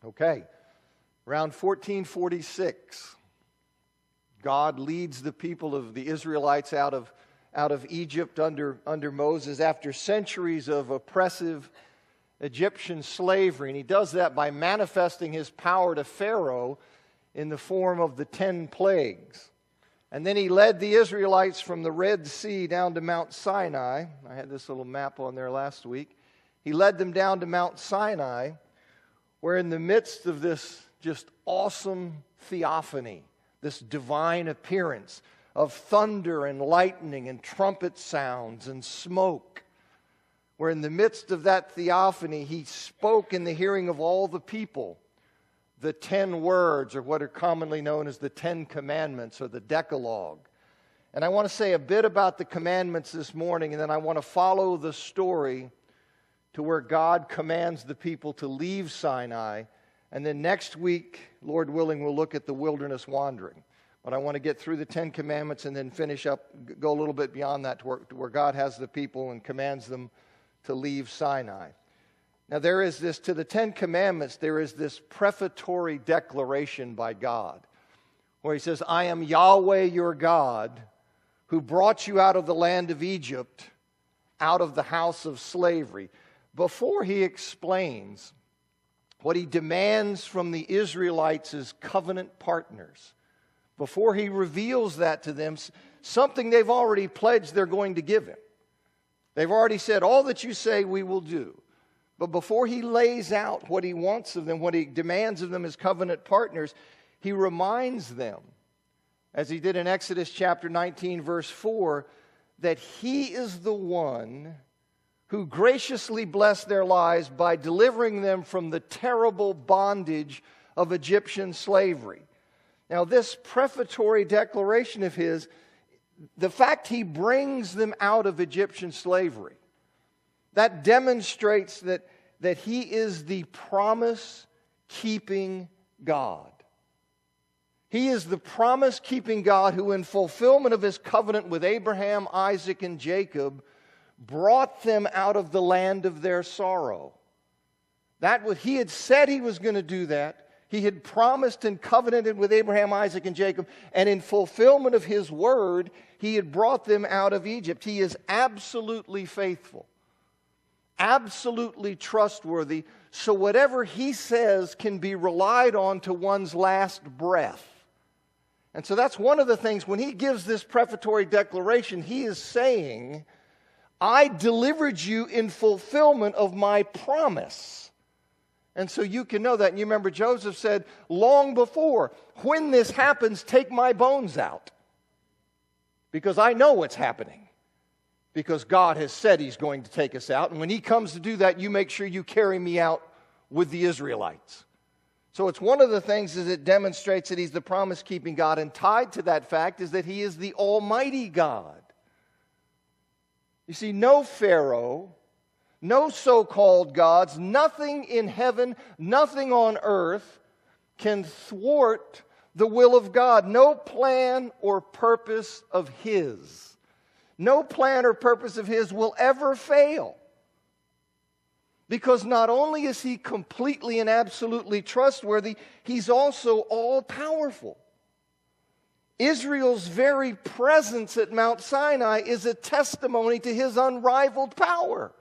Okay, around 1446, God leads the people of the Israelites out of Egypt under Moses after centuries of oppressive Egyptian slavery. And he does that by manifesting his power to Pharaoh in the form of the 10 plagues. And then he led the Israelites from the Red Sea down to Mount Sinai. I had this little map on there last week. He led them down to Mount Sinai, where in the midst of this just awesome theophany, this divine appearance of thunder and lightning and trumpet sounds and smoke, where in the midst of that theophany, he spoke in the hearing of all the people the 10 words, or what are commonly known as the 10 Commandments, or the Decalogue. And I want to say a bit about the commandments this morning, and then I want to follow the story to where God commands the people to leave Sinai. And then next week, Lord willing, we'll look at the wilderness wandering. But I want to get through the 10 Commandments and then finish up, go a little bit beyond that to where God has the people and commands them to leave Sinai. Now there is this, to the 10 Commandments, there is this prefatory declaration by God, where he says, I am Yahweh your God, who brought you out of the land of Egypt, out of the house of slavery. Before he explains what he demands from the Israelites as covenant partners, before he reveals that to them, something they've already pledged they're going to give him. They've already said, all that you say we will do. But before he lays out what he wants of them, what he demands of them as covenant partners, he reminds them, as he did in Exodus chapter 19, verse 4, that he is the one who graciously blessed their lives by delivering them from the terrible bondage of Egyptian slavery. Now, this prefatory declaration of his, the fact he brings them out of Egyptian slavery, that demonstrates that he is the promise-keeping God. He is the promise-keeping God who, in fulfillment of his covenant with Abraham, Isaac, and Jacob, brought them out of the land of their sorrow. He had said he was going to do that. He had promised and covenanted with Abraham, Isaac, and Jacob, and in fulfillment of his word, he had brought them out of Egypt. He is absolutely faithful, absolutely trustworthy, so whatever he says can be relied on to one's last breath. And so that's one of the things, when he gives this prefatory declaration, he is saying, I delivered you in fulfillment of my promise. And so you can know that. And you remember Joseph said, long before, when this happens, take my bones out. Because I know what's happening. Because God has said he's going to take us out. And when he comes to do that, you make sure you carry me out with the Israelites. So it's one of the things that it demonstrates that he's the promise-keeping God. And tied to that fact is that he is the Almighty God. You see, no Pharaoh, no so-called gods, nothing in heaven, nothing on earth can thwart the will of God. No plan or purpose of his. No plan or purpose of his will ever fail. Because not only is he completely and absolutely trustworthy, he's also all-powerful. Israel's very presence at Mount Sinai is a testimony to his unrivaled power.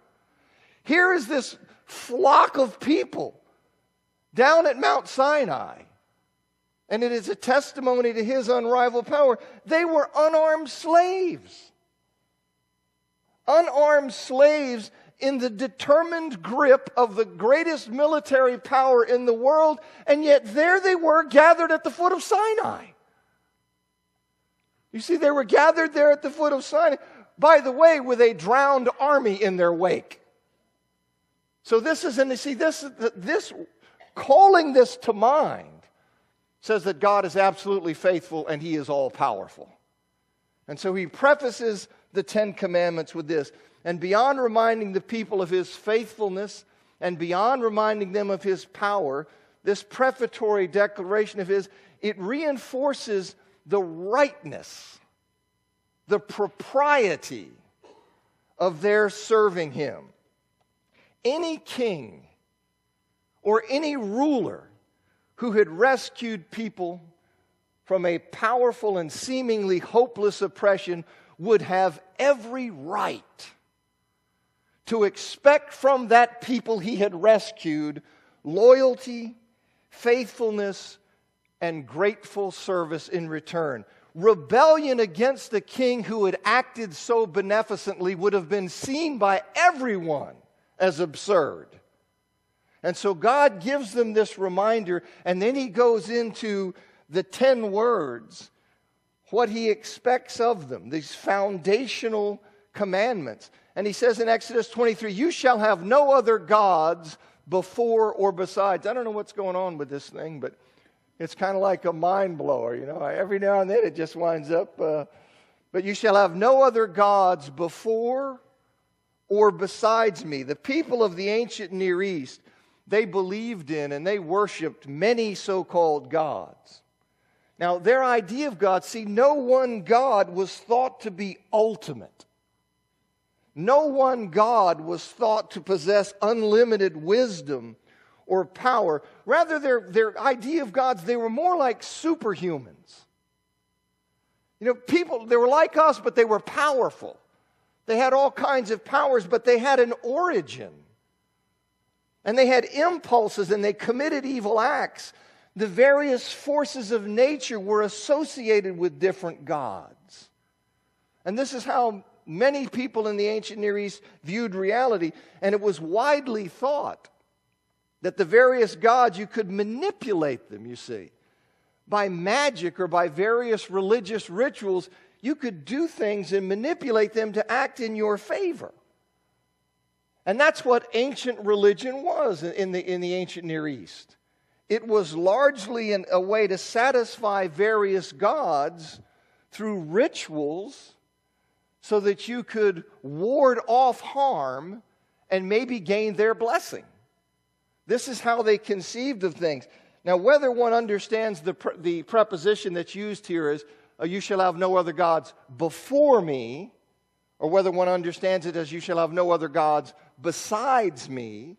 Here is this flock of people down at Mount Sinai, and it is a testimony to his unrivaled power. They were unarmed slaves. Unarmed slaves in the determined grip of the greatest military power in the world, and yet there they were gathered at the foot of Sinai. You see, they were gathered there at the foot of Sinai, by the way, with a drowned army in their wake. So this calling this to mind says that God is absolutely faithful and he is all-powerful. And so he prefaces the 10 Commandments with this. And beyond reminding the people of his faithfulness and beyond reminding them of his power, this prefatory declaration of his, it reinforces the rightness, the propriety of their serving him. Any king or any ruler who had rescued people from a powerful and seemingly hopeless oppression would have every right to expect from that people he had rescued loyalty, faithfulness, and grateful service in return. Rebellion against the king who had acted so beneficently would have been seen by everyone as absurd. And so God gives them this reminder, and then he goes into the 10 words, what he expects of them, these foundational commandments. And he says in Exodus 23, you shall have no other gods before or besides. I don't know what's going on with this thing, but it's kind of like a mind blower, you know. Every now and then it just winds up. But you shall have no other gods before or besides me. The people of the ancient Near East, they believed in and they worshiped many so-called gods. Now, their idea of God, see, no one God was thought to be ultimate. No one God was thought to possess unlimited wisdom or power. Rather, their idea of gods, they were more like superhumans. You know, people, they were like us, but they were powerful. They had all kinds of powers, but they had an origin. And they had impulses, and they committed evil acts. The various forces of nature were associated with different gods. And this is how many people in the ancient Near East viewed reality. And it was widely thought that the various gods, you could manipulate them, you see. By magic or by various religious rituals, you could do things and manipulate them to act in your favor. And that's what ancient religion was in the ancient Near East. It was largely a way to satisfy various gods through rituals so that you could ward off harm and maybe gain their blessing. This is how they conceived of things. Now, whether one understands the preposition that's used here is, you shall have no other gods before me, or whether one understands it as you shall have no other gods besides me,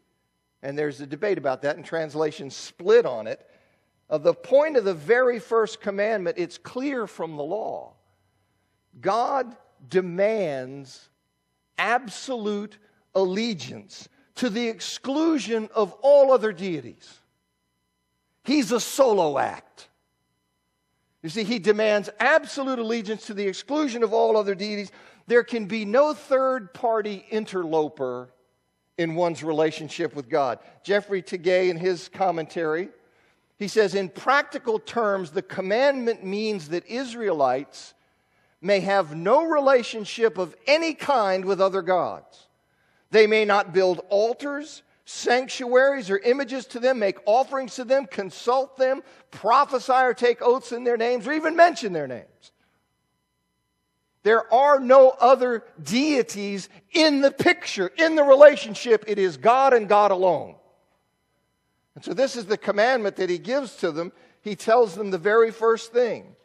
and there's a debate about that, and translations split on it. The point of the very first commandment, it's clear from the law. God demands absolute allegiance to the exclusion of all other deities. He's a solo act. You see, he demands absolute allegiance to the exclusion of all other deities. There can be no third-party interloper in one's relationship with God. Jeffrey Tegay, in his commentary, he says, in practical terms, the commandment means that Israelites may have no relationship of any kind with other gods. They may not build altars, sanctuaries, or images to them, make offerings to them, consult them, prophesy or take oaths in their names, or even mention their names. There are no other deities in the picture, in the relationship. It is God and God alone. And so this is the commandment that he gives to them. He tells them the very first thing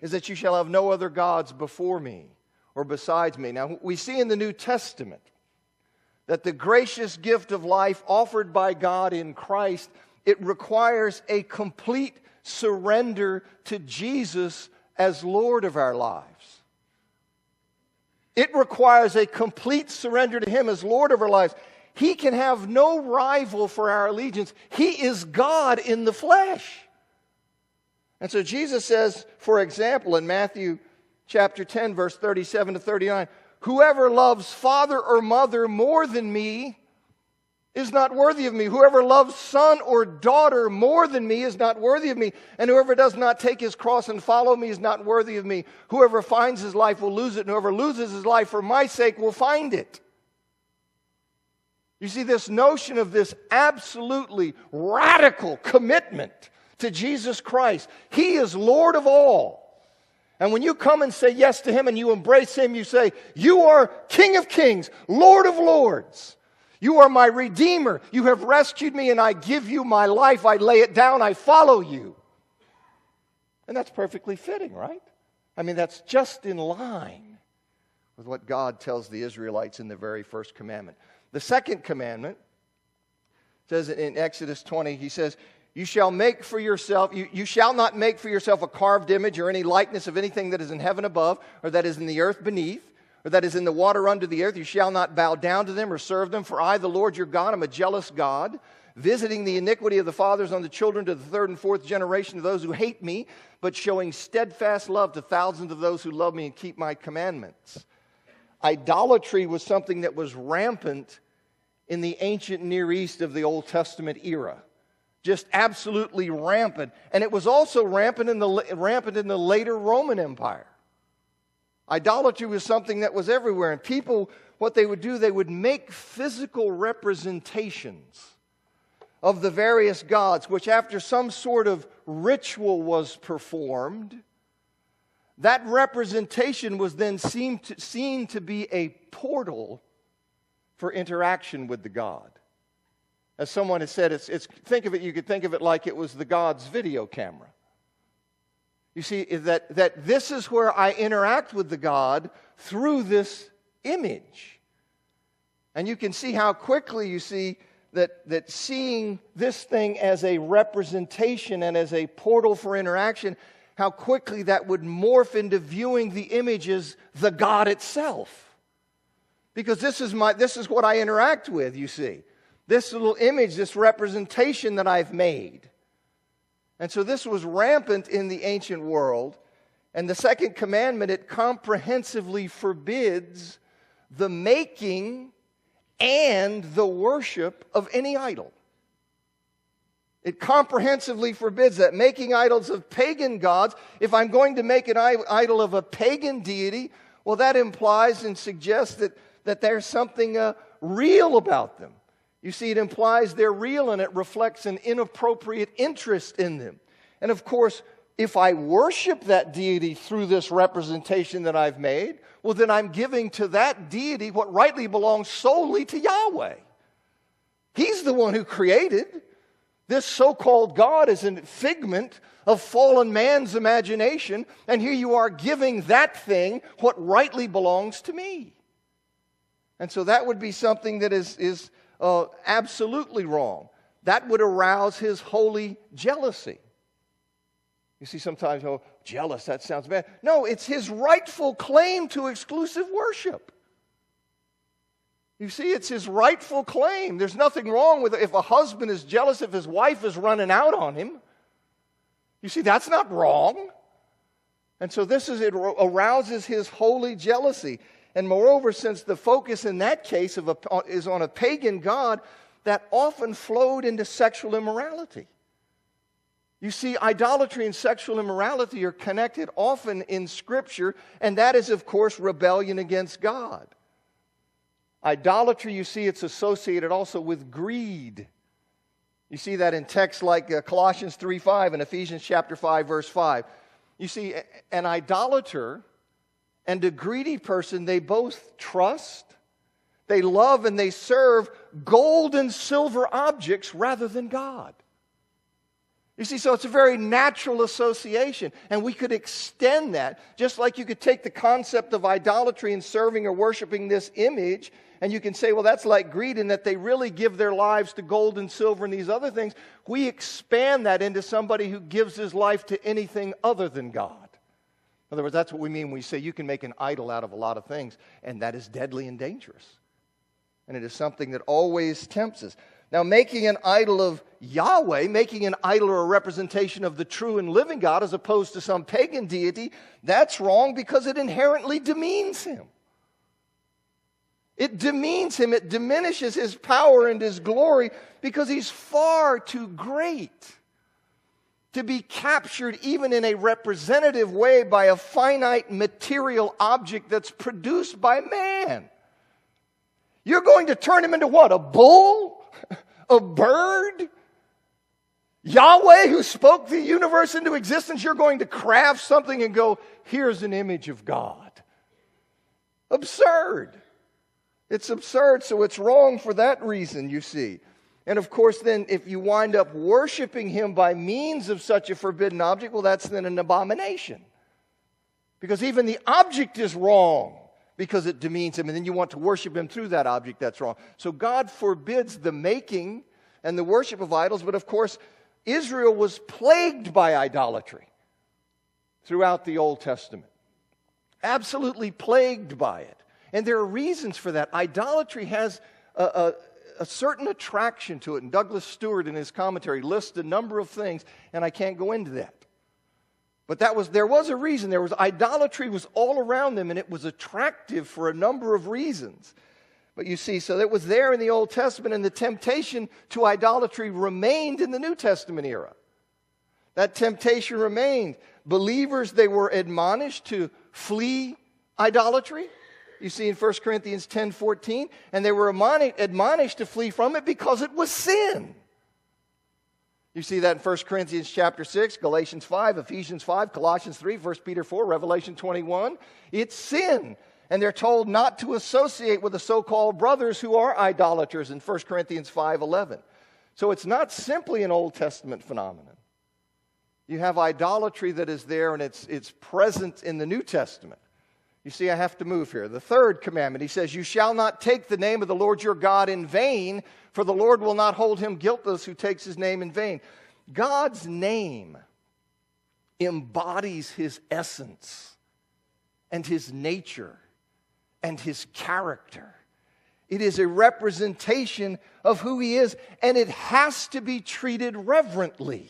is that you shall have no other gods before me or besides me. Now, we see in the New Testament that the gracious gift of life offered by God in Christ, it requires a complete surrender to Jesus as Lord of our lives. It requires a complete surrender to him as Lord of our lives. He can have no rival for our allegiance. He is God in the flesh. And so Jesus says, for example, in Matthew chapter 10, verse 37 to 39, whoever loves father or mother more than me is not worthy of me. Whoever loves son or daughter more than me is not worthy of me. And whoever does not take his cross and follow me is not worthy of me. Whoever finds his life will lose it, and whoever loses his life for my sake will find it. You see, this notion of this absolutely radical commitment to Jesus Christ. He is Lord of all. And when you come and say yes to him and you embrace him, you say, you are King of kings, Lord of lords. You are my Redeemer. You have rescued me, and I give you my life. I lay it down. I follow you. And that's perfectly fitting, right? I mean, that's just in line with what God tells the Israelites in the very first commandment. The second commandment says in Exodus 20, he says, you shall make for yourself, you shall not make for yourself a carved image or any likeness of anything that is in heaven above, or that is in the earth beneath, or that is in the water under the earth. You shall not bow down to them or serve them, for I, the Lord your God, am a jealous God, visiting the iniquity of the fathers on the children to the third and fourth generation of those who hate me, but showing steadfast love to thousands of those who love me and keep my commandments. Idolatry was something that was rampant in the ancient Near East of the Old Testament era. Just absolutely rampant. And it was also rampant in the later Roman Empire. Idolatry was something that was everywhere. And people, what they would do, they would make physical representations of the various gods, which after some sort of ritual was performed, that representation was then seen to be a portal for interaction with the god. As someone has said, you could think of it like it was the god's video camera. You see, that this is where I interact with the god through this image. And you can see how quickly you see that seeing this thing as a representation and as a portal for interaction, how quickly that would morph into viewing the image as the God itself. Because this is what I interact with, you see. This little image, this representation that I've made. And so this was rampant in the ancient world. And the second commandment, it comprehensively forbids the making and the worship of any idol. It comprehensively forbids that. Making idols of pagan gods. If I'm going to make an idol of a pagan deity, well, that implies and suggests that there's something real about them. You see, it implies they're real and it reflects an inappropriate interest in them. And of course, if I worship that deity through this representation that I've made, well, then I'm giving to that deity what rightly belongs solely to Yahweh. He's the one who created. This so-called God is a figment of fallen man's imagination, and here you are giving that thing what rightly belongs to me. And so that would be something that is absolutely wrong. That would arouse his holy jealousy. You see, sometimes, jealous, that sounds bad. No, it's his rightful claim to exclusive worship. You see, it's his rightful claim. There's nothing wrong with it. If a husband is jealous if his wife is running out on him, you see, that's not wrong. And so it arouses his holy jealousy. And moreover, since the focus in that case is on a pagan god, that often flowed into sexual immorality. You see, idolatry and sexual immorality are connected often in Scripture, and that is, of course, rebellion against God. Idolatry, you see, it's associated also with greed. You see that in texts like Colossians 3:5 and Ephesians chapter 5, verse 5. You see, an idolater and a greedy person, they both trust, they love, and they serve gold and silver objects rather than God. You see, so it's a very natural association, and we could extend that, just like you could take the concept of idolatry and serving or worshiping this image, and you can say, well, that's like greed in that they really give their lives to gold and silver and these other things. We expand that into somebody who gives his life to anything other than God. In other words, that's what we mean when we say you can make an idol out of a lot of things, and that is deadly and dangerous. And it is something that always tempts us. Now, making an idol of Yahweh, making an idol or a representation of the true and living God as opposed to some pagan deity, that's wrong because it inherently demeans him. It demeans him. It diminishes his power and his glory because he's far too great to be captured even in a representative way by a finite material object that's produced by man. You're going to turn him into what? A bull? A bird? Yahweh, who spoke the universe into existence, you're going to craft something and go, here's an image of God. Absurd. It's absurd, so it's wrong for that reason, you see. And of course, then, if you wind up worshiping him by means of such a forbidden object, well, that's then an abomination. Because even the object is wrong because it demeans him, and then you want to worship him through that object, that's wrong. So God forbids the making and the worship of idols. But of course, Israel was plagued by idolatry throughout the Old Testament. Absolutely plagued by it. And there are reasons for that. Idolatry has a certain attraction to it. And Douglas Stewart in his commentary lists a number of things, and I can't go into that. But there was a reason. Idolatry was all around them, and it was attractive for a number of reasons. But you see, so it was there in the Old Testament, and the temptation to idolatry remained in the New Testament era. That temptation remained. Believers, they were admonished to flee idolatry. You see in 1 Corinthians 10:14, and they were admonished to flee from it because it was sin. You see that in 1 Corinthians chapter 6, Galatians 5, Ephesians 5, Colossians 3, 1 Peter 4, Revelation 21. It's sin. And they're told not to associate with the so-called brothers who are idolaters in 1 Corinthians 5:11. So it's not simply an Old Testament phenomenon. You have idolatry that is there, and it's present in the New Testament. You see, I have to move here. The third commandment, he says, you shall not take the name of the Lord your God in vain, for the Lord will not hold him guiltless who takes his name in vain. God's name embodies his essence and his nature and his character. It is a representation of who he is, and it has to be treated reverently.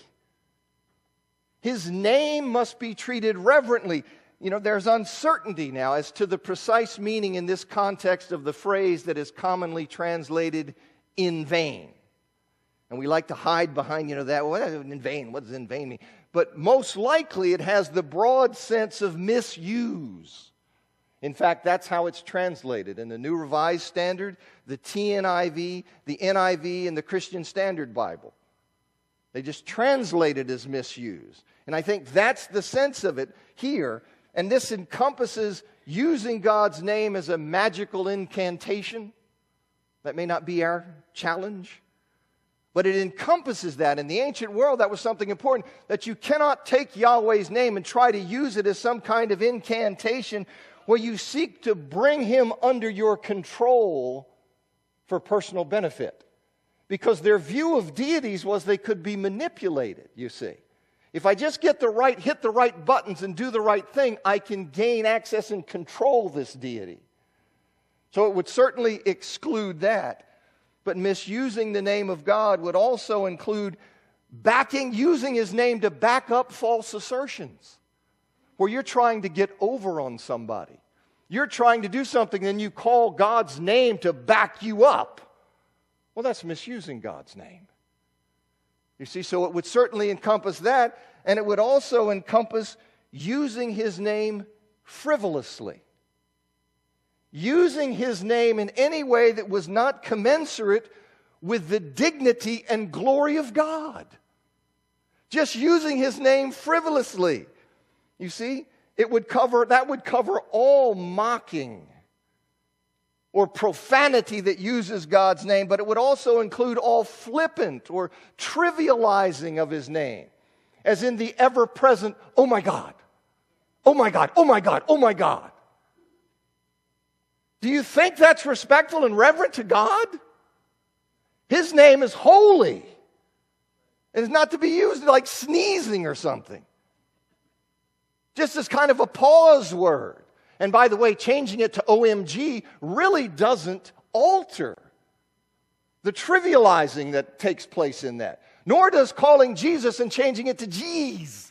His name must be treated reverently. You know, there's uncertainty now as to the precise meaning in this context of the phrase that is commonly translated in vain. And we like to hide behind, that, what in vain? What does in vain mean? But most likely it has the broad sense of misuse. In fact, that's how it's translated in the New Revised Standard, the TNIV, the NIV, and the Christian Standard Bible. They just translate it as misuse. And I think that's the sense of it here. And this encompasses using God's name as a magical incantation. That may not be our challenge, but it encompasses that. In the ancient world, that was something important, that you cannot take Yahweh's name and try to use it as some kind of incantation where you seek to bring him under your control for personal benefit. Because their view of deities was they could be manipulated, you see. If I just hit the right buttons and do the right thing, I can gain access and control this deity. So it would certainly exclude that. But misusing the name of God would also include using his name to back up false assertions, where you're trying to get over on somebody. You're trying to do something, and you call God's name to back you up. Well, that's misusing God's name. You see, so it would certainly encompass that, and it would also encompass using his name frivolously. Using his name in any way that was not commensurate with the dignity and glory of God. Just using his name frivolously. You see, that would cover all mocking or profanity that uses God's name, but it would also include all flippant or trivializing of his name, as in the ever-present, oh my God, oh my God, oh my God, oh my God. Do you think that's respectful and reverent to God? His name is holy. It is not to be used like sneezing or something. Just as kind of a pause word. And by the way, changing it to OMG really doesn't alter the trivializing that takes place in that. Nor does calling Jesus and changing it to Jeez.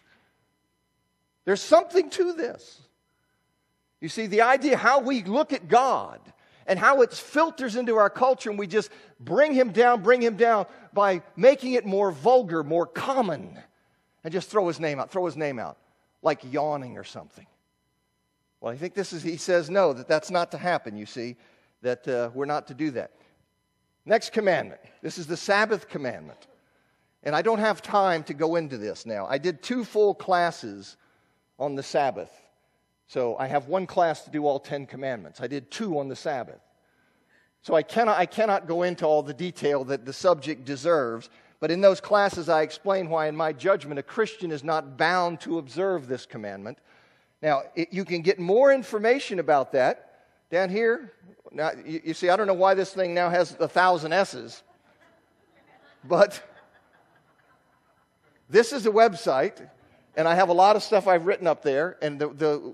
There's something to this. You see, the idea how we look at God and how it filters into our culture, and we just bring him down by making it more vulgar, more common, and just throw his name out, like yawning or something. Well, I think he says no, that's not to happen, you see, that we're not to do that. Next commandment. This is the Sabbath commandment. And I don't have time to go into this now. I did 2 full classes on the Sabbath. So I have 1 class to do all 10 commandments. I did 2 on the Sabbath. So I cannot go into all the detail that the subject deserves. But in those classes I explain why, in my judgment, a Christian is not bound to observe this commandment. Now, you can get more information about that down here. Now, you see, I don't know why this thing now has 1,000 S's. But this is a website, and I have a lot of stuff I've written up there, and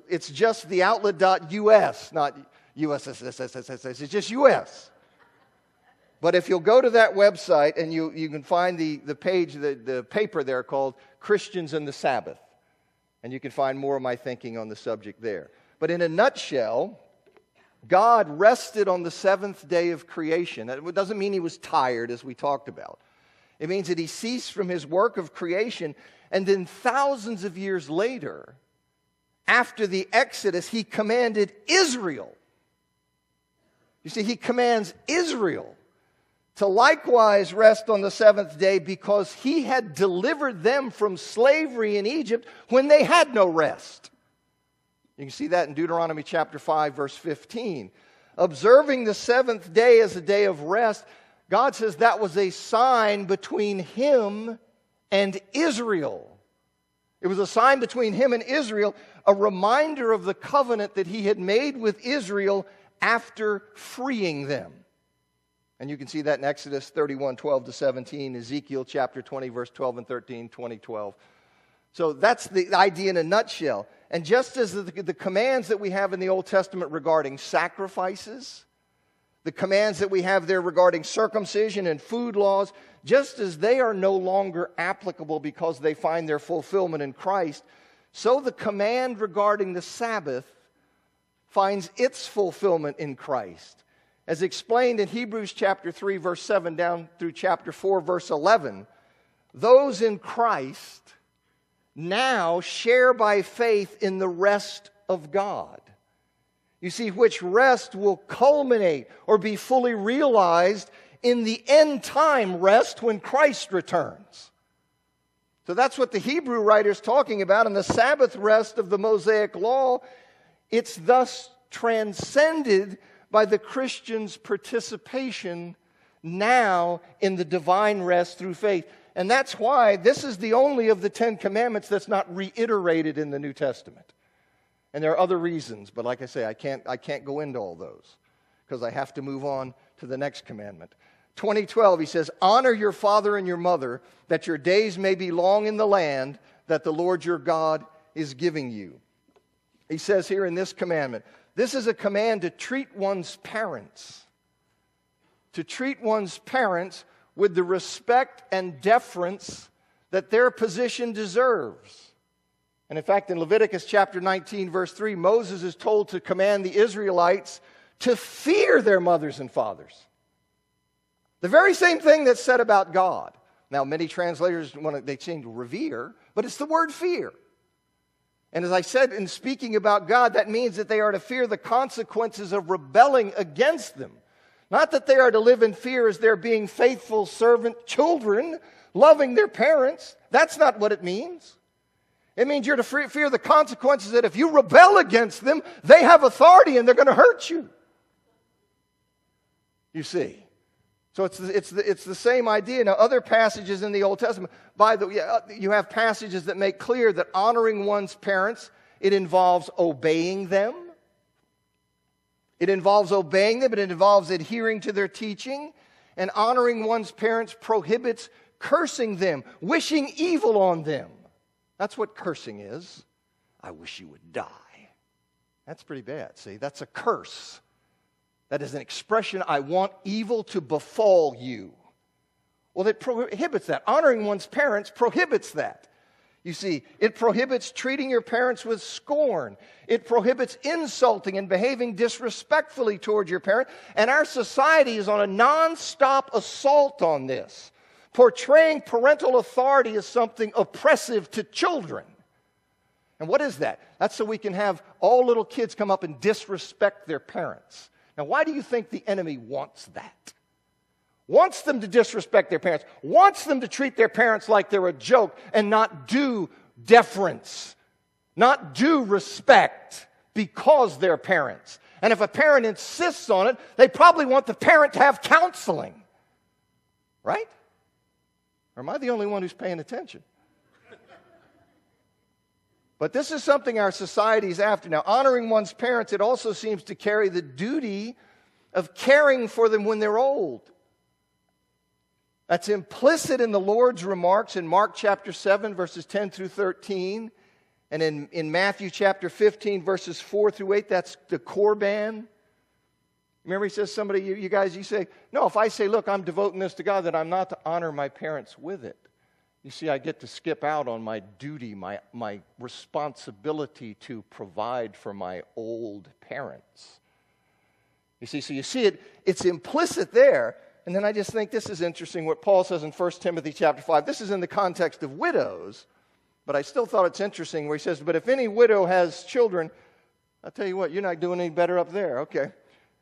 it's just the outlet.us, not USSSSSS, it's just US. But if you'll go to that website, and you can find the page, the paper there called Christians and the Sabbath, and you can find more of my thinking on the subject there. But in a nutshell, God rested on the seventh day of creation. That doesn't mean he was tired, as we talked about. It means that he ceased from his work of creation, and then thousands of years later, after the Exodus, he commanded Israel. You see, he commands Israel to likewise rest on the seventh day because he had delivered them from slavery in Egypt when they had no rest. You can see that in Deuteronomy chapter 5, verse 15. Observing the seventh day as a day of rest, God says that was a sign between him and Israel. It was a sign between him and Israel, a reminder of the covenant that he had made with Israel after freeing them. And you can see that in Exodus 31, 12 to 17, Ezekiel chapter 20, verse 12 and 13, 20, 12. So that's the idea in a nutshell. And just as the commands that we have in the Old Testament regarding sacrifices, the commands that we have there regarding circumcision and food laws, just as they are no longer applicable because they find their fulfillment in Christ, so the command regarding the Sabbath finds its fulfillment in Christ. As explained in Hebrews chapter 3, verse 7 down through chapter 4, verse 11, those in Christ now share by faith in the rest of God. You see, which rest will culminate or be fully realized in the end time rest when Christ returns. So that's what the Hebrew writer's talking about. And the Sabbath rest of the Mosaic law, it's thus transcended by the Christian's participation now in the divine rest through faith. And that's why this is the only of the Ten Commandments that's not reiterated in the New Testament. And there are other reasons, but like I say, I can't go into all those because I have to move on to the next commandment. 20:12, he says, honor your father and your mother, that your days may be long in the land that the Lord your God is giving you. He says here in this commandment, this is a command to treat one's parents. To treat one's parents with the respect and deference that their position deserves. And in fact, in Leviticus chapter 19, verse 3, Moses is told to command the Israelites to fear their mothers and fathers. The very same thing that's said about God. Now, many translators, they change revere, but it's the word fear. And as I said, in speaking about God, that means that they are to fear the consequences of rebelling against them. Not that they are to live in fear as they're being faithful servant children, loving their parents. That's not what it means. It means you're to fear the consequences that if you rebel against them, they have authority and they're going to hurt you. You see. So it's the same idea. Now, other passages in the Old Testament, you have passages that make clear that honoring one's parents, it involves obeying them. It involves obeying them, but it involves adhering to their teaching. And honoring one's parents prohibits cursing them, wishing evil on them. That's what cursing is. I wish you would die. That's pretty bad, see? That's a curse. That is an expression, I want evil to befall you. Well, it prohibits that. Honoring one's parents prohibits that. You see, it prohibits treating your parents with scorn. It prohibits insulting and behaving disrespectfully toward your parent. And our society is on a non-stop assault on this, portraying parental authority as something oppressive to children. And what is that? That's so we can have all little kids come up and disrespect their parents. Now, why do you think the enemy wants that? Wants them to disrespect their parents, wants them to treat their parents like they're a joke and not do deference, not do respect because they're parents. And if a parent insists on it, they probably want the parent to have counseling. Right? Or am I the only one who's paying attention? But this is something our society is after. Now, honoring one's parents, it also seems to carry the duty of caring for them when they're old. That's implicit in the Lord's remarks in Mark chapter 7, verses 10 through 13. And in Matthew chapter 15, verses 4 through 8, that's the Korban. Remember, he says, somebody, you guys, you say, no, if I say, look, I'm devoting this to God, then I'm not to honor my parents with it. You see, I get to skip out on my duty, my responsibility to provide for my old parents. You see, so you see it, it's implicit there. And then I just think this is interesting, what Paul says in 1 Timothy chapter 5. This is in the context of widows, but I still thought it's interesting where he says, but if any widow has children, I'll tell you what, you're not doing any better up there. Okay.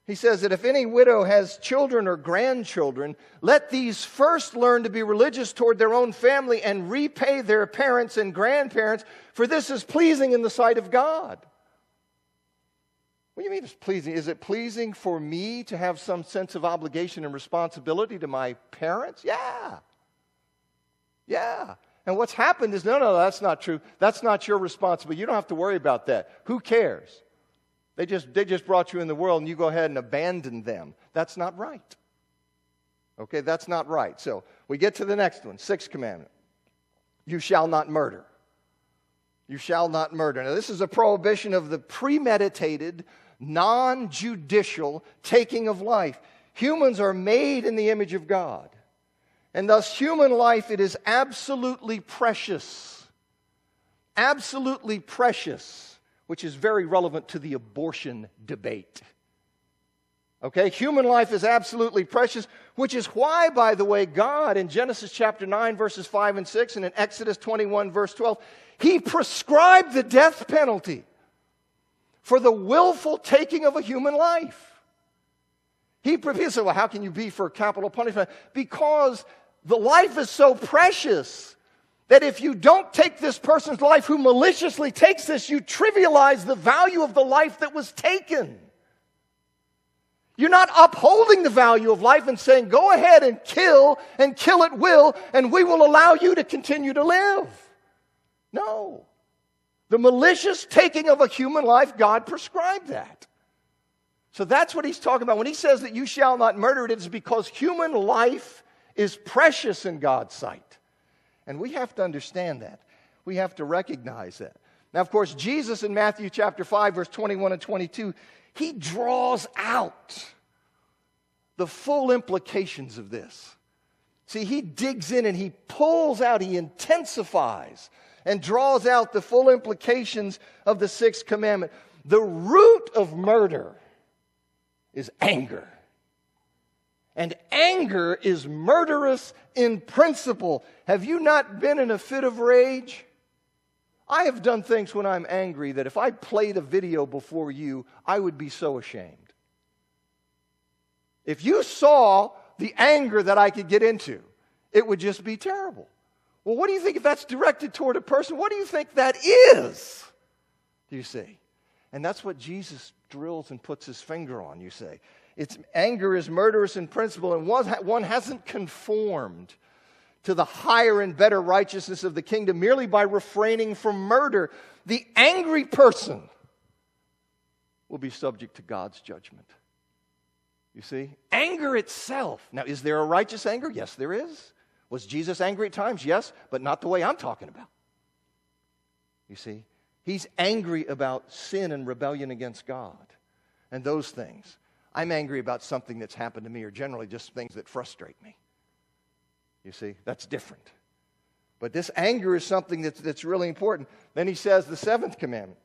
He says that if any widow has children or grandchildren, let these first learn to be religious toward their own family and repay their parents and grandparents, for this is pleasing in the sight of God. What do you mean it's pleasing? Is it pleasing for me to have some sense of obligation and responsibility to my parents? Yeah. Yeah. And what's happened is, no, that's not true. That's not your responsibility. You don't have to worry about that. Who cares? They just brought you in the world and you go ahead and abandon them. That's not right. Okay, that's not right. So we get to the next one, sixth commandment. You shall not murder. You shall not murder. Now this is a prohibition of the premeditated, non-judicial taking of life. Humans are made in the image of God. And thus human life, it is absolutely precious. Absolutely precious. Which is very relevant to the abortion debate. Okay, human life is absolutely precious, which is why, by the way, God in Genesis chapter 9, verses 5 and 6, and in Exodus 21, verse 12, He prescribed the death penalty for the willful taking of a human life. He said, well, how can you be for capital punishment? Because the life is so precious that if you don't take this person's life who maliciously takes this, you trivialize the value of the life that was taken. You're not upholding the value of life and saying, go ahead and kill at will, and we will allow you to continue to live. No. The malicious taking of a human life, God prescribed that. So that's what he's talking about. When he says that you shall not murder, it is because human life is precious in God's sight. And we have to understand that. We have to recognize that. Now, of course, Jesus in Matthew chapter 5, verse 21 and 22, he draws out the full implications of this. See, he digs in and he pulls out, he intensifies and draws out the full implications of the sixth commandment. The root of murder is anger. And anger is murderous in principle. Have you not been in a fit of rage? I have done things when I'm angry that if I played a video before you, I would be so ashamed. If you saw the anger that I could get into, it would just be terrible. Well, what do you think if that's directed toward a person? What do you think that is? Do you see? And that's what Jesus drills and puts his finger on, you say. Anger is murderous in principle, and one hasn't conformed to the higher and better righteousness of the kingdom merely by refraining from murder. The angry person will be subject to God's judgment. You see? Anger itself. Now, is there a righteous anger? Yes, there is. Was Jesus angry at times? Yes, but not the way I'm talking about. You see? He's angry about sin and rebellion against God and those things. I'm angry about something that's happened to me, or generally just things that frustrate me. You see, that's different. But this anger is something that's really important. Then he says the seventh commandment.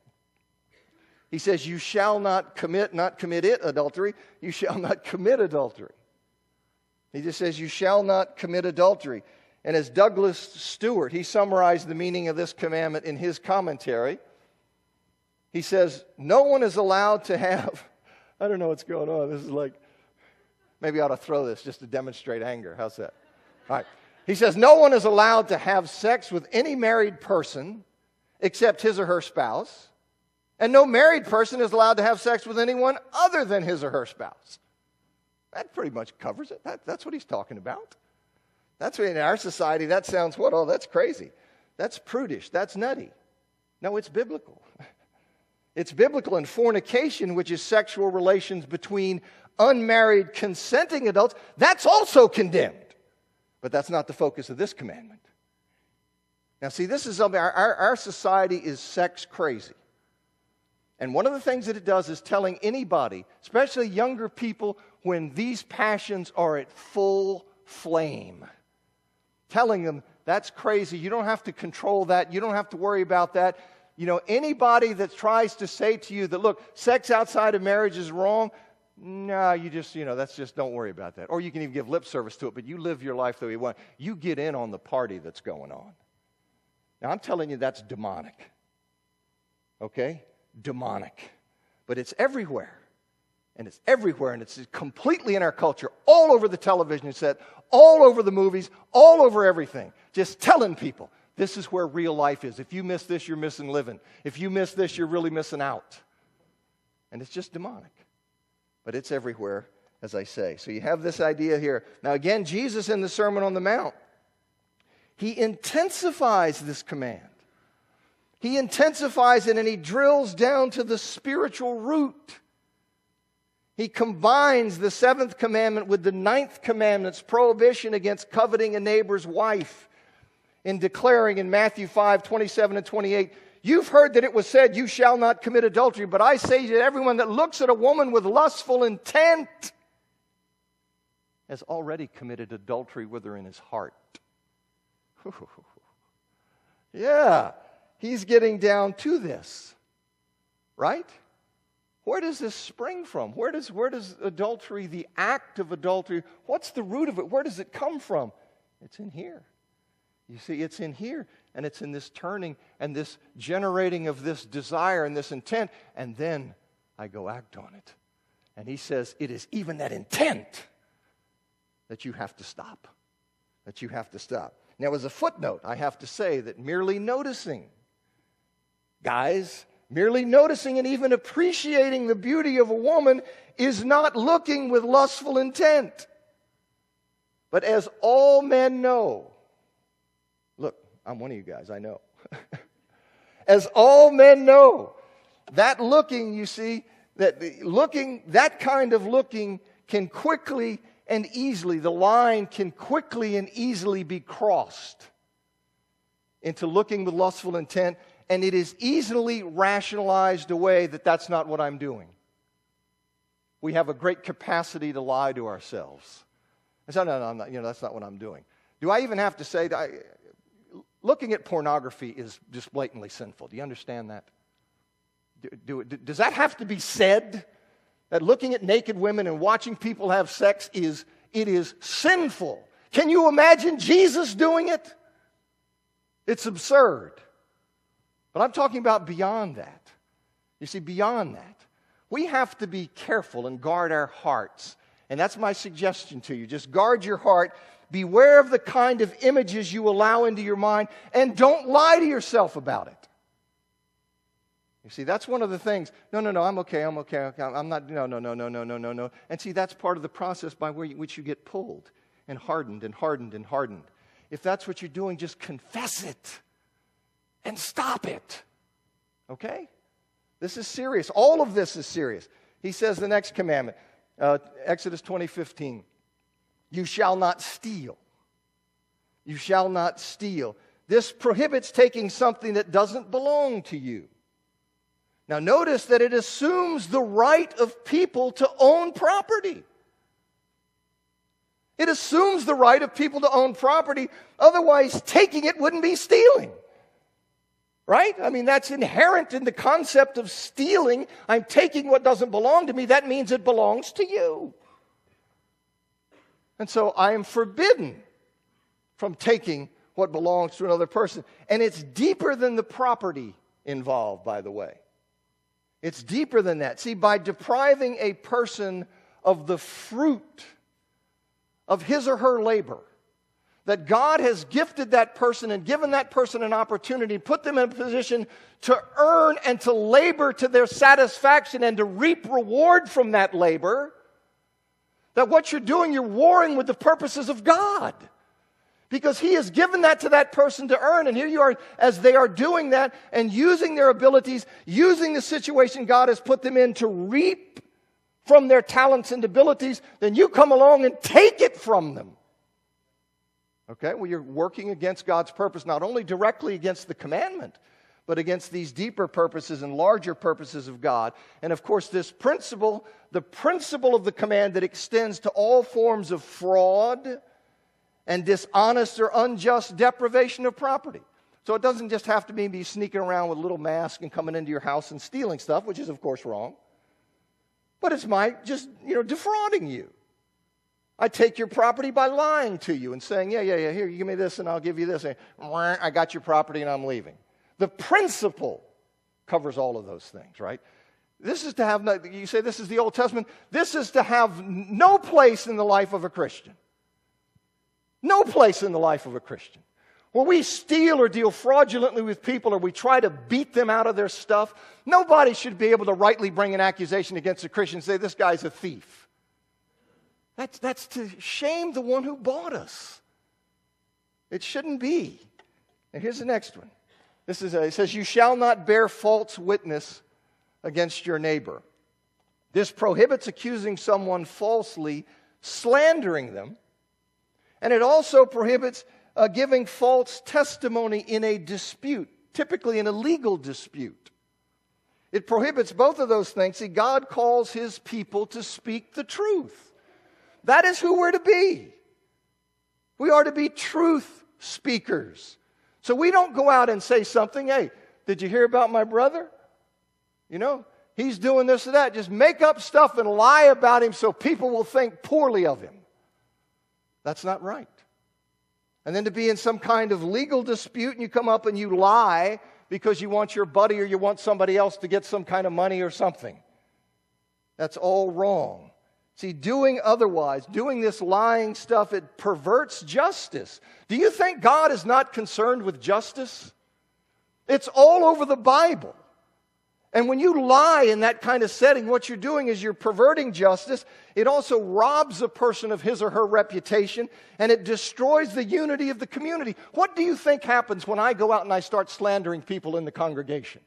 He says, you shall not commit adultery. You shall not commit adultery. He just says, you shall not commit adultery. And as Douglas Stewart, he summarized the meaning of this commandment in his commentary. He says, no one is allowed to have... I don't know what's going on. This is like, maybe I ought to throw this just to demonstrate anger. How's that? All right. He says, no one is allowed to have sex with any married person except his or her spouse. And no married person is allowed to have sex with anyone other than his or her spouse. That pretty much covers it. That's what he's talking about. That's what in our society, that sounds what? Oh, that's crazy. That's prudish. That's nutty. No, it's biblical. It's biblical. And fornication, which is sexual relations between unmarried consenting adults, that's also condemned. But that's not the focus of this commandment. Now see, this is something, our society is sex crazy. And one of the things that it does is telling anybody, especially younger people, when these passions are at full flame, telling them, that's crazy, you don't have to control that, you don't have to worry about that. You know, anybody that tries to say to you that, look, sex outside of marriage is wrong, no, you just, that's just, don't worry about that. Or you can even give lip service to it, but you live your life the way you want. You get in on the party that's going on. Now, I'm telling you that's demonic. Okay? Demonic. But it's everywhere. And it's everywhere, and it's completely in our culture, all over the television set, all over the movies, all over everything. Just telling people, this is where real life is. If you miss this, you're missing living. If you miss this, you're really missing out. And it's just demonic. But it's everywhere, as I say. So you have this idea here. Now again, Jesus in the Sermon on the Mount, he intensifies this command. He intensifies it and he drills down to the spiritual root. He combines the 7th commandment with the 9th commandment's prohibition against coveting a neighbor's wife in declaring in Matthew 5:27 and 28, you've heard that it was said, you shall not commit adultery, but I say to everyone that looks at a woman with lustful intent has already committed adultery with her in his heart. Yeah, he's getting down to this, right? Where does this spring from? Where does adultery, the act of adultery, what's the root of it? Where does it come from? It's in here. You see, it's in here, and it's in this turning and this generating of this desire and this intent, and then I go act on it. And he says, it is even that intent that you have to stop. That you have to stop. Now, as a footnote, I have to say that merely noticing, guys, merely noticing and even appreciating the beauty of a woman is not looking with lustful intent. But as all men know, look, I'm one of you guys, I know. As all men know, that looking, you see, that kind of looking can quickly and easily, the line can quickly and easily be crossed into looking with lustful intent, and it is easily rationalized away that that's not what I'm doing. We have a great capacity to lie to ourselves. I say, no, I'm not, that's not what I'm doing. Do I even have to say that? Looking at pornography is just blatantly sinful. Do you understand that? Does that have to be said? That looking at naked women and watching people have sex is sinful. Can you imagine Jesus doing it? It's absurd. But I'm talking about beyond that. You see, beyond that, we have to be careful and guard our hearts. And that's my suggestion to you. Just guard your heart. Beware of the kind of images you allow into your mind, and don't lie to yourself about it. You see, that's one of the things. No, I'm okay. I'm not, no. And see, that's part of the process by which you get pulled and hardened and hardened and hardened. If that's what you're doing, just confess it and stop it. Okay? This is serious. All of this is serious. He says the next commandment, Exodus 20:15, you shall not steal. You shall not steal. This prohibits taking something that doesn't belong to you. Now notice that it assumes the right of people to own property. It assumes the right of people to own property. Otherwise, taking it wouldn't be stealing. Right? I mean, that's inherent in the concept of stealing. I'm taking what doesn't belong to me. That means it belongs to you. And so I am forbidden from taking what belongs to another person. And it's deeper than the property involved, by the way. It's deeper than that. See, by depriving a person of the fruit of his or her labor, that God has gifted that person and given that person an opportunity, put them in a position to earn and to labor to their satisfaction and to reap reward from that labor, that what you're doing, you're warring with the purposes of God. Because He has given that to that person to earn. And here you are, as they are doing that and using their abilities, using the situation God has put them in to reap from their talents and abilities, then you come along and take it from them. Okay, well, you're working against God's purpose, not only directly against the commandment, but against these deeper purposes and larger purposes of God. And of course, this principle, the principle of the command that extends to all forms of fraud and dishonest or unjust deprivation of property. So it doesn't just have to mean be sneaking around with a little mask and coming into your house and stealing stuff, which is of course wrong. But it's just, defrauding you. I take your property by lying to you and saying, yeah, here, you give me this and I'll give you this. And I got your property and I'm leaving. The principle covers all of those things, right? This is to have, you say this is the Old Testament, this is to have no place in the life of a Christian. No place in the life of a Christian. Where we steal or deal fraudulently with people or we try to beat them out of their stuff, nobody should be able to rightly bring an accusation against a Christian and say, this guy's a thief. That's to shame the one who bought us. It shouldn't be. And here's the next one. It says, you shall not bear false witness against your neighbor. This prohibits accusing someone falsely, slandering them. And it also prohibits giving false testimony in a dispute, typically in a legal dispute. It prohibits both of those things. See, God calls his people to speak the truth. That is who we're to be. We are to be truth speakers. So we don't go out and say something, hey, did you hear about my brother? He's doing this or that. Just make up stuff and lie about him so people will think poorly of him. That's not right. And then to be in some kind of legal dispute and you come up and you lie because you want your buddy or you want somebody else to get some kind of money or something. That's all wrong. See, doing otherwise, doing this lying stuff, it perverts justice. Do you think God is not concerned with justice? It's all over the Bible. And when you lie in that kind of setting, what you're doing is you're perverting justice. It also robs a person of his or her reputation, and it destroys the unity of the community. What do you think happens when I go out and I start slandering people in the congregation?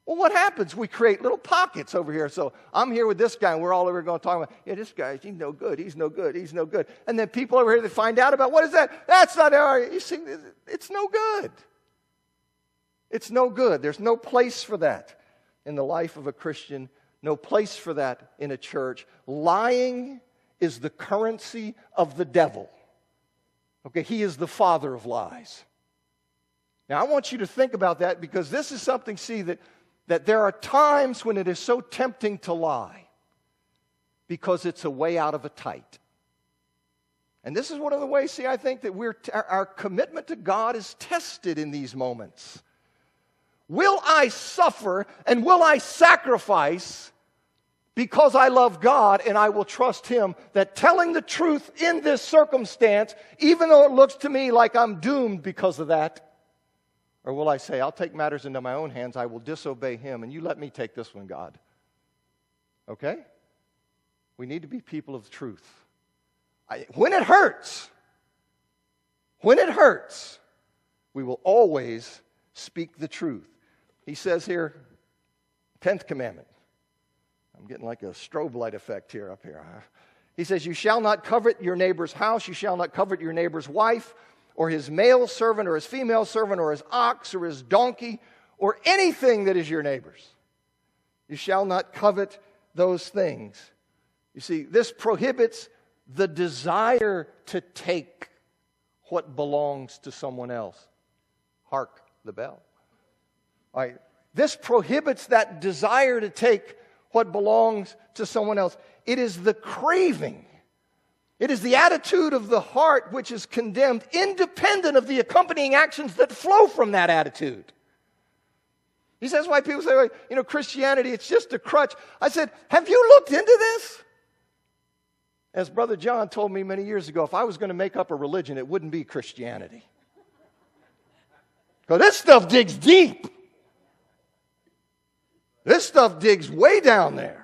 Well, what happens? We create little pockets over here. So I'm here with this guy, and we're all over going to talk about, yeah, this guy, he's no good, he's no good, he's no good. And then people over here, they find out about, what is that? That's not our, you see, it's no good. It's no good. There's no place for that in the life of a Christian, no place for that in a church. Lying is the currency of the devil. Okay, he is the father of lies. Now, I want you to think about that because this is something, see, that there are times when it is so tempting to lie because it's a way out of a tight. And this is one of the ways, see, I think that our commitment to God is tested in these moments. Will I suffer and will I sacrifice because I love God and I will trust him that telling the truth in this circumstance, even though it looks to me like I'm doomed because of that, or will I say, I'll take matters into my own hands, I will disobey him, and you let me take this one, God. Okay? We need to be people of truth. When it hurts, we will always speak the truth. He says here, 10th commandment. I'm getting like a strobe light effect here up here. He says, you shall not covet your neighbor's house, you shall not covet your neighbor's wife, or his male servant, or his female servant, or his ox, or his donkey, or anything that is your neighbor's. You shall not covet those things. You see, this prohibits the desire to take what belongs to someone else. Hark the bell. All right. This prohibits that desire to take what belongs to someone else. It is the craving. It is the attitude of the heart which is condemned, independent of the accompanying actions that flow from that attitude. He says why people say, well, Christianity, it's just a crutch. I said, have you looked into this? As Brother John told me many years ago, if I was going to make up a religion, it wouldn't be Christianity. Because this stuff digs deep. This stuff digs way down there.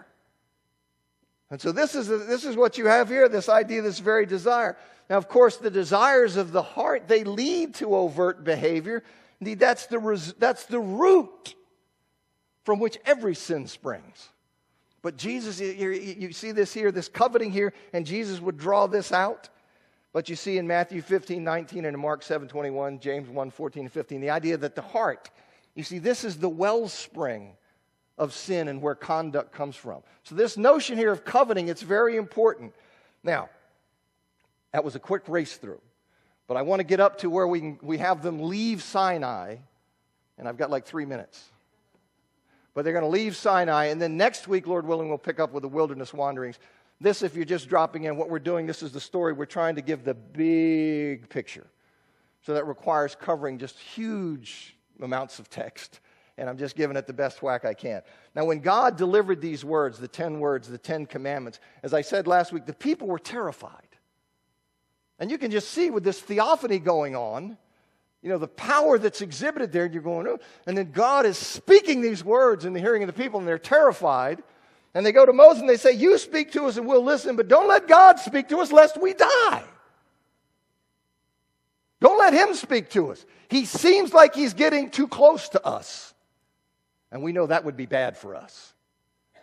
And so this is what you have here, this idea, this very desire. Now, of course, the desires of the heart, they lead to overt behavior. Indeed, that's the root from which every sin springs. But Jesus, you see this here, this coveting here, and Jesus would draw this out. But you see in Matthew 15:19 and in Mark 7:21, James 1:14 and 15, the idea that the heart, you see, this is the wellspring of sin and where conduct comes from. So this notion here of coveting, it's very important. Now, that was a quick race through. But I want to get up to where we have them leave Sinai, and I've got like 3 minutes. But they're going to leave Sinai, and then next week, Lord willing, we'll pick up with the wilderness wanderings. This, if you're just dropping in, what we're doing, this is the story. We're trying to give the big picture. So that requires covering just huge amounts of text. And I'm just giving it the best whack I can. Now, when God delivered these words, the 10 commandments, as I said last week, the people were terrified. And you can just see with this theophany going on, the power that's exhibited there, and you're going, oh. And then God is speaking these words in the hearing of the people, and they're terrified. And they go to Moses and they say, you speak to us and we'll listen, but don't let God speak to us lest we die. Don't let him speak to us. He seems like he's getting too close to us. And we know that would be bad for us.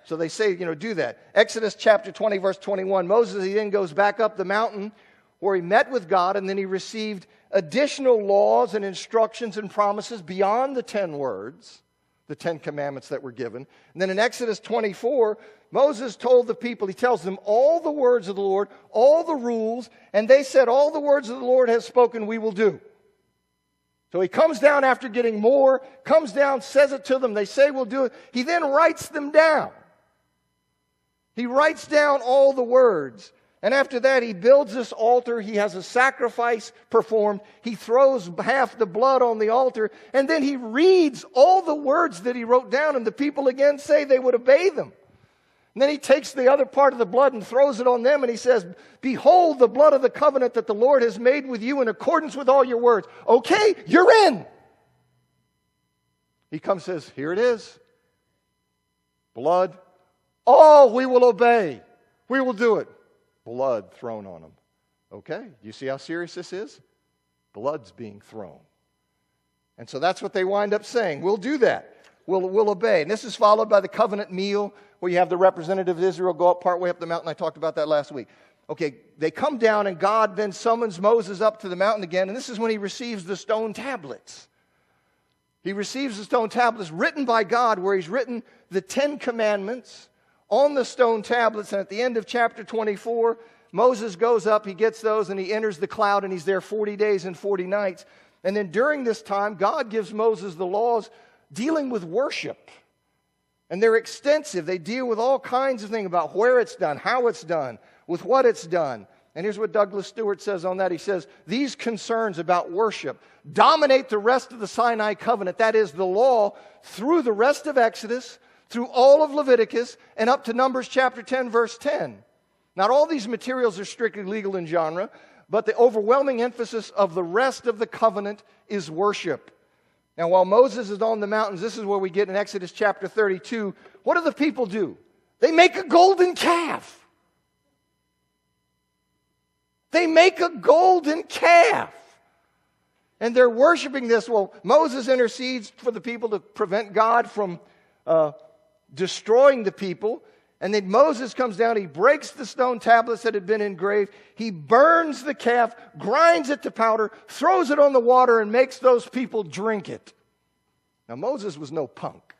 So they say, do that. Exodus chapter 20, verse 21. Moses, he then goes back up the mountain where he met with God, and then he received additional laws and instructions and promises beyond the 10 words, the 10 commandments that were given. And then in Exodus 24, Moses told the people, he tells them all the words of the Lord, all the rules, and they said, all the words of the Lord has spoken, we will do. So he comes down after getting more, comes down, says it to them, they say we'll do it. He then writes them down. He writes down all the words. And after that, he builds this altar. He has a sacrifice performed. He throws half the blood on the altar. And then he reads all the words that he wrote down. And the people again say they would obey them. And then he takes the other part of the blood and throws it on them. And he says, behold the blood of the covenant that the Lord has made with you in accordance with all your words. Okay, you're in. He comes and says, here it is. Blood. Oh, we will obey. We will do it. Blood thrown on them. Okay, you see how serious this is? Blood's being thrown. And so that's what they wind up saying. We'll do that. We'll obey. And this is followed by the covenant meal, where you have the representative of Israel go up partway up the mountain. I talked about that last week. Okay, they come down, and God then summons Moses up to the mountain again, and this is when he receives the stone tablets. He receives the stone tablets written by God, where he's written the 10 commandments on the stone tablets. And at the end of chapter 24, Moses goes up, he gets those, and he enters the cloud, and he's there 40 days and 40 nights. And then during this time, God gives Moses the laws dealing with worship. And they're extensive. They deal with all kinds of things about where it's done, how it's done, with what it's done. And here's what Douglas Stewart says on that. He says, these concerns about worship dominate the rest of the Sinai covenant, that is, the law, through the rest of Exodus, through all of Leviticus, and up to Numbers chapter 10, verse 10. Not all these materials are strictly legal in genre, but the overwhelming emphasis of the rest of the covenant is worship. Now, while Moses is on the mountains, this is where we get in Exodus chapter 32. What do the people do? They make a golden calf. They make a golden calf. And they're worshiping this. Well, Moses intercedes for the people to prevent God from destroying the people. And then Moses comes down, he breaks the stone tablets that had been engraved, he burns the calf, grinds it to powder, throws it on the water, and makes those people drink it. Now, Moses was no punk.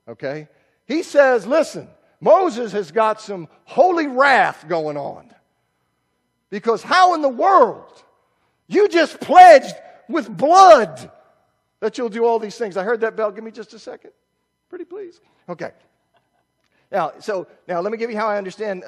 Okay? He says, listen, Moses has got some holy wrath going on. Because how in the world? You just pledged with blood that you'll do all these things. I heard that bell. Give me just a second. Pretty please. Okay. Now let me give you how I understand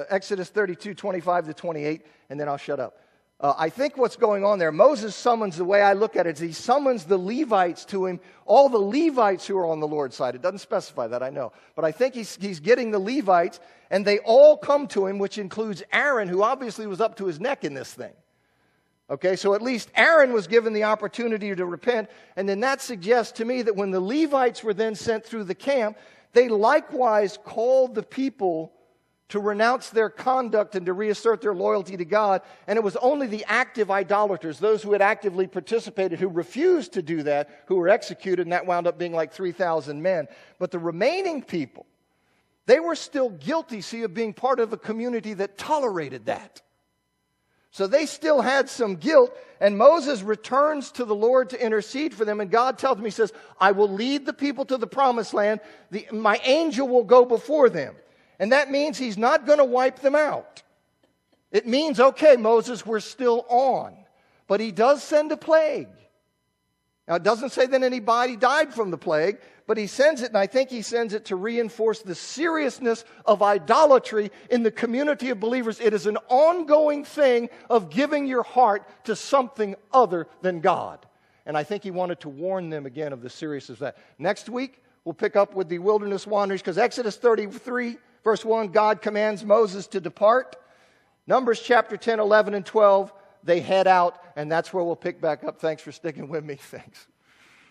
Exodus 32, 25 to 28, and then I'll shut up. I think what's going on there, Moses summons, the way I look at it, is he summons the Levites to him, all the Levites who are on the Lord's side. It doesn't specify that, I know. But I think he's getting the Levites, and they all come to him, which includes Aaron, who obviously was up to his neck in this thing. Okay, so at least Aaron was given the opportunity to repent, and then that suggests to me that when the Levites were then sent through the camp, they likewise called the people to renounce their conduct and to reassert their loyalty to God. And it was only the active idolaters, those who had actively participated, who refused to do that, who were executed, and that wound up being like 3,000 men. But the remaining people, they were still guilty, see, of being part of a community that tolerated that. So they still had some guilt, and Moses returns to the Lord to intercede for them, and God tells him, he says, I will lead the people to the promised land. My angel will go before them. And that means he's not going to wipe them out. It means, okay, Moses, we're still on. But he does send a plague. Now, it doesn't say that anybody died from the plague, but he sends it, and I think he sends it to reinforce the seriousness of idolatry in the community of believers. It is an ongoing thing of giving your heart to something other than God. And I think he wanted to warn them again of the seriousness of that. Next week, we'll pick up with the wilderness wanderers, because Exodus 33, verse 1, God commands Moses to depart. Numbers chapter 10, 11, and 12, they head out, and that's where we'll pick back up. Thanks for sticking with me. Thanks.